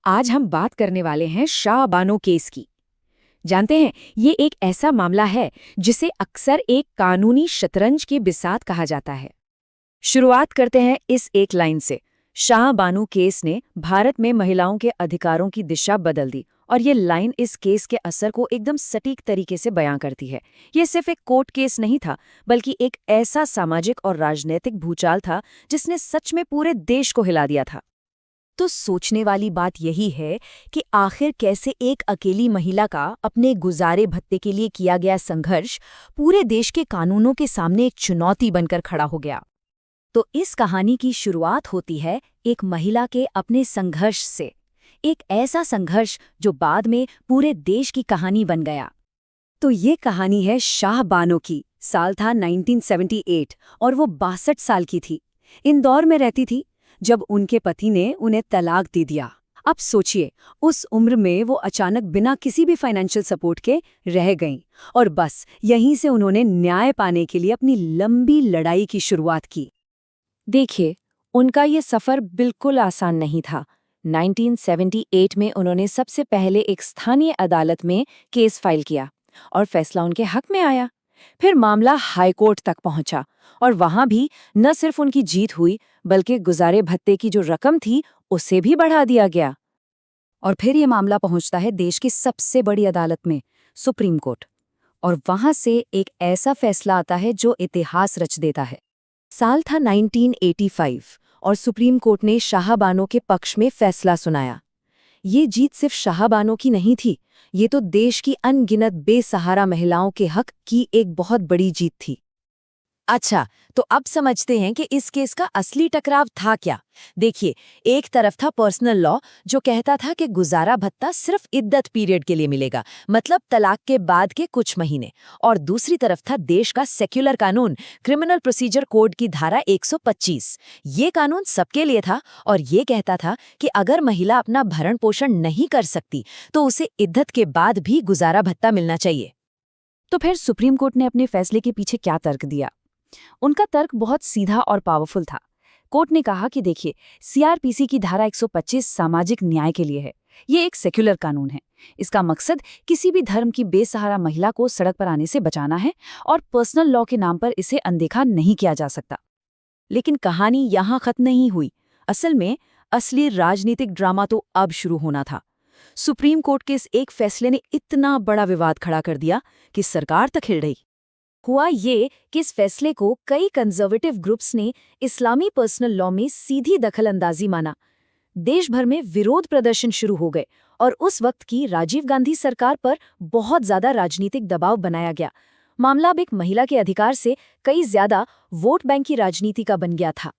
आज हम बात करने वाले हैं शाह बानो केस की। जानते हैं, ये एक ऐसा मामला है जिसे अक्सर एक कानूनी शतरंज के बिसात कहा जाता है। शुरुआत करते हैं इस एक लाइन से। शाह बानो केस ने भारत में महिलाओं के अधिकारों की दिशा बदल दी, और ये लाइन इस केस के असर को एकदम सटीक तरीके से बयां करती है। ये सिर्फ एक कोर्ट केस नहीं था, बल्कि एक ऐसा सामाजिक और राजनीतिक भूचाल था जिसने सच में पूरे देश को हिला दिया था। तो सोचने वाली बात यही है कि आखिर कैसे एक अकेली महिला का अपने गुजारे भत्ते के लिए किया गया संघर्ष पूरे देश के कानूनों के सामने एक चुनौती बनकर खड़ा हो गया। तो इस कहानी की शुरुआत होती है एक महिला के अपने संघर्ष से, एक ऐसा संघर्ष जो बाद में पूरे देश की कहानी बन गया। तो ये कहानी है शाह बानो की। साल था 1978 और वो 62 साल की थी। इंदौर में रहती थी जब उनके पति ने उन्हें तलाक दे दिया। अब सोचिए, उस उम्र में वो अचानक बिना किसी भी फाइनेंशियल सपोर्ट के रह गईं, और बस यहीं से उन्होंने न्याय पाने के लिए अपनी लंबी लड़ाई की शुरुआत की। देखिए, उनका ये सफ़र बिल्कुल आसान नहीं था। 1978 में उन्होंने सबसे पहले एक स्थानीय अदालत में केस फाइल किया और फैसला उनके हक में आया। फिर मामला हाईकोर्ट तक पहुंचा, और वहां भी न सिर्फ उनकी जीत हुई, बल्कि गुजारे भत्ते की जो रकम थी उसे भी बढ़ा दिया गया। और फिर ये मामला पहुंचता है देश की सबसे बड़ी अदालत में, सुप्रीम कोर्ट। और वहां से एक ऐसा फैसला आता है जो इतिहास रच देता है। साल था 1985 और सुप्रीम कोर्ट ने शाह बानो के पक्ष में फैसला सुनाया। ये जीत सिर्फ शाह बानो की नहीं थी, ये तो देश की अनगिनत बेसहारा महिलाओं के हक की एक बहुत बड़ी जीत थी। अच्छा, तो अब समझते हैं कि इस केस का असली टकराव था क्या। देखिए, एक तरफ था पर्सनल लॉ जो कहता था कि गुजारा भत्ता सिर्फ इद्दत पीरियड के लिए मिलेगा, मतलब तलाक के बाद के कुछ महीने। और दूसरी तरफ था देश का सेक्युलर कानून, क्रिमिनल प्रोसीजर कोड की धारा 125। ये कानून सबके लिए था और ये कहता था कि अगर महिला अपना भरण पोषण नहीं कर सकती तो उसे इद्दत के बाद भी गुजारा भत्ता मिलना चाहिए। तो फिर सुप्रीम कोर्ट ने अपने फैसले के पीछे क्या तर्क दिया? उनका तर्क बहुत सीधा और पावरफुल था। कोर्ट ने कहा कि देखिए, सीआरपीसी की धारा 125 सामाजिक न्याय के लिए है। ये एक सेक्युलर कानून है। इसका मकसद किसी भी धर्म की बेसहारा महिला को सड़क पर आने से बचाना है, और पर्सनल लॉ के नाम पर इसे अनदेखा नहीं किया जा सकता। लेकिन कहानी यहाँ खत्म नहीं हुई। असल में असली राजनीतिक ड्रामा तो अब शुरू होना था। सुप्रीम कोर्ट के इस एक फैसले ने इतना बड़ा विवाद खड़ा कर दिया कि सरकार तक हिल गई। हुआ ये कि इस फैसले को कई कंजर्वेटिव ग्रुप्स ने इस्लामी पर्सनल लॉ में सीधी दखलंदाजी माना। देश भर में विरोध प्रदर्शन शुरू हो गए, और उस वक्त की राजीव गांधी सरकार पर बहुत ज्यादा राजनीतिक दबाव बनाया गया। मामला अब एक महिला के अधिकार से कई ज्यादा वोट बैंक की राजनीति का बन गया था।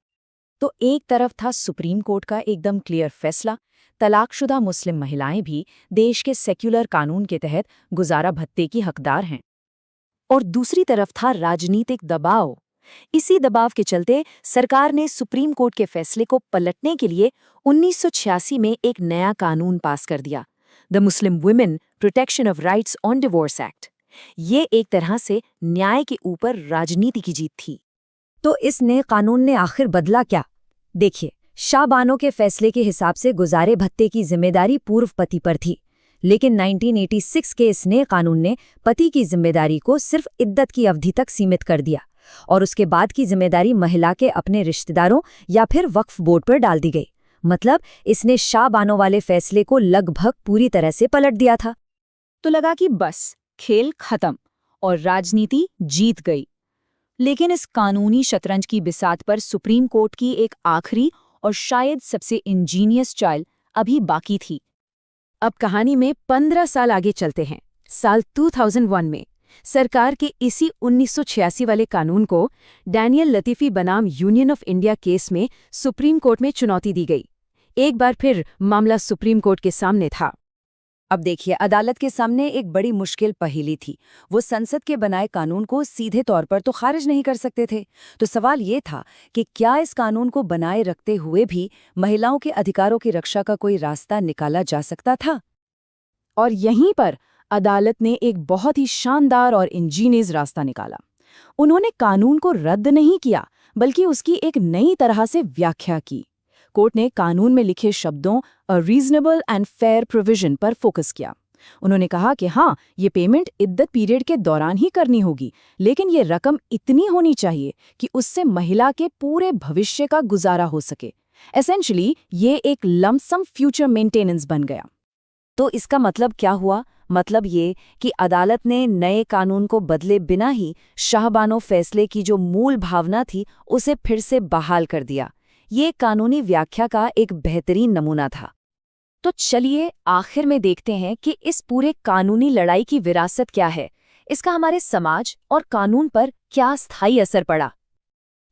तो एक तरफ था सुप्रीम कोर्ट का एकदम क्लियर फैसला, तलाकशुदा मुस्लिम महिलाएं भी देश के सेक्युलर कानून के तहत गुजारा भत्ते की हकदार हैं। और दूसरी तरफ था राजनीतिक दबाव। इसी दबाव के चलते सरकार ने सुप्रीम कोर्ट के फैसले को पलटने के लिए 1986 में एक नया कानून पास कर दिया, the Muslim women protection of rights on divorce act. ये एक तरह से न्याय के ऊपर राजनीति की जीत थी। तो इस नए कानून ने आखिर बदला क्या? देखिए, शाह बानो के फैसले के हिसाब से गुजारे भत्ते की जिम्मेदारी पूर्व पति पर थी, लेकिन 1986 के इस नए कानून ने पति की जिम्मेदारी को सिर्फ इद्दत की अवधि तक सीमित कर दिया, और उसके बाद की जिम्मेदारी महिला के अपने रिश्तेदारों या फिर वक्फ बोर्ड पर डाल दी गई। मतलब इसने शाह बानो वाले फैसले को लगभग पूरी तरह से पलट दिया था। तो लगा कि बस खेल खत्म और राजनीति जीत गई। लेकिन इस कानूनी शतरंज की बिसात पर सुप्रीम कोर्ट की एक आखिरी और शायद सबसे इंजीनियस चाल अभी बाकी थी। अब कहानी में 15 साल आगे चलते हैं। साल 2001 में सरकार के इसी 1986 वाले कानून को डैनियल लतीफ़ी बनाम यूनियन ऑफ इंडिया केस में सुप्रीम कोर्ट में चुनौती दी गई। एक बार फिर मामला सुप्रीम कोर्ट के सामने था। अब देखिए, अदालत के सामने एक बड़ी मुश्किल पहेली थी। वो संसद के बनाए कानून को सीधे तौर पर तो खारिज नहीं कर सकते थे। तो सवाल ये था कि क्या इस कानून को बनाए रखते हुए भी महिलाओं के अधिकारों की रक्षा का कोई रास्ता निकाला जा सकता था? और यहीं पर अदालत ने एक बहुत ही शानदार और इंजीनियस रास्ता निकाला। उन्होंने कानून को रद्द नहीं किया, बल्कि उसकी एक नई तरह से व्याख्या की। कोर्ट ने कानून में लिखे शब्दों a reasonable and fair provision पर फोकस किया। उन्होंने कहा कि हाँ, ये पेमेंट इद्दत पीरियड के दौरान ही करनी होगी, लेकिन ये रकम इतनी होनी चाहिए कि उससे महिला के पूरे भविष्य का गुजारा हो सके। एसेंशियली ये एक लमसम फ्यूचर मेंटेनेंस बन गया। तो इसका मतलब क्या हुआ? मतलब ये कि अदालत ने नए कानून को बदले बिना ही शाहबानो फैसले की जो मूल भावना थी उसे फिर से बहाल कर दिया। ये कानूनी व्याख्या का एक बेहतरीन नमूना था। तो चलिए आखिर में देखते हैं कि इस पूरे कानूनी लड़ाई की विरासत क्या है, इसका हमारे समाज और कानून पर क्या स्थायी असर पड़ा।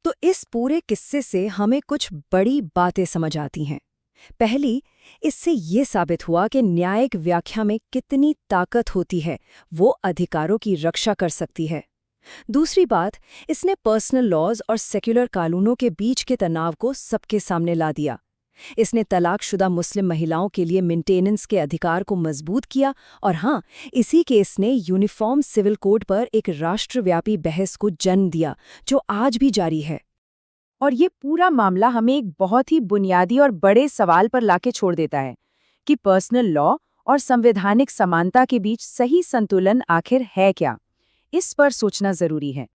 तो इस पूरे किस्से से हमें कुछ बड़ी बातें समझ आती हैं। पहली, इससे ये साबित हुआ कि न्यायिक व्याख्या में कितनी ताकत होती है, वो अधिकारों की रक्षा कर सकती है। दूसरी बात, इसने पर्सनल लॉज और सेक्युलर कानूनों के बीच के तनाव को सबके सामने ला दिया। इसने तलाकशुदा मुस्लिम महिलाओं के लिए मेंटेनेंस के अधिकार को मजबूत किया और हाँ, इसी केस ने यूनिफॉर्म सिविल कोड पर एक राष्ट्रव्यापी बहस को जन्म दिया, जो आज भी जारी है। और ये पूरा मामला हमें एक बहुत ही बुनियादी और बड़े सवाल पर लाके छोड़ देता है कि पर्सनल लॉ और संवैधानिक समानता के बीच सही संतुलन आखिर है क्या। इस पर सोचना जरूरी है।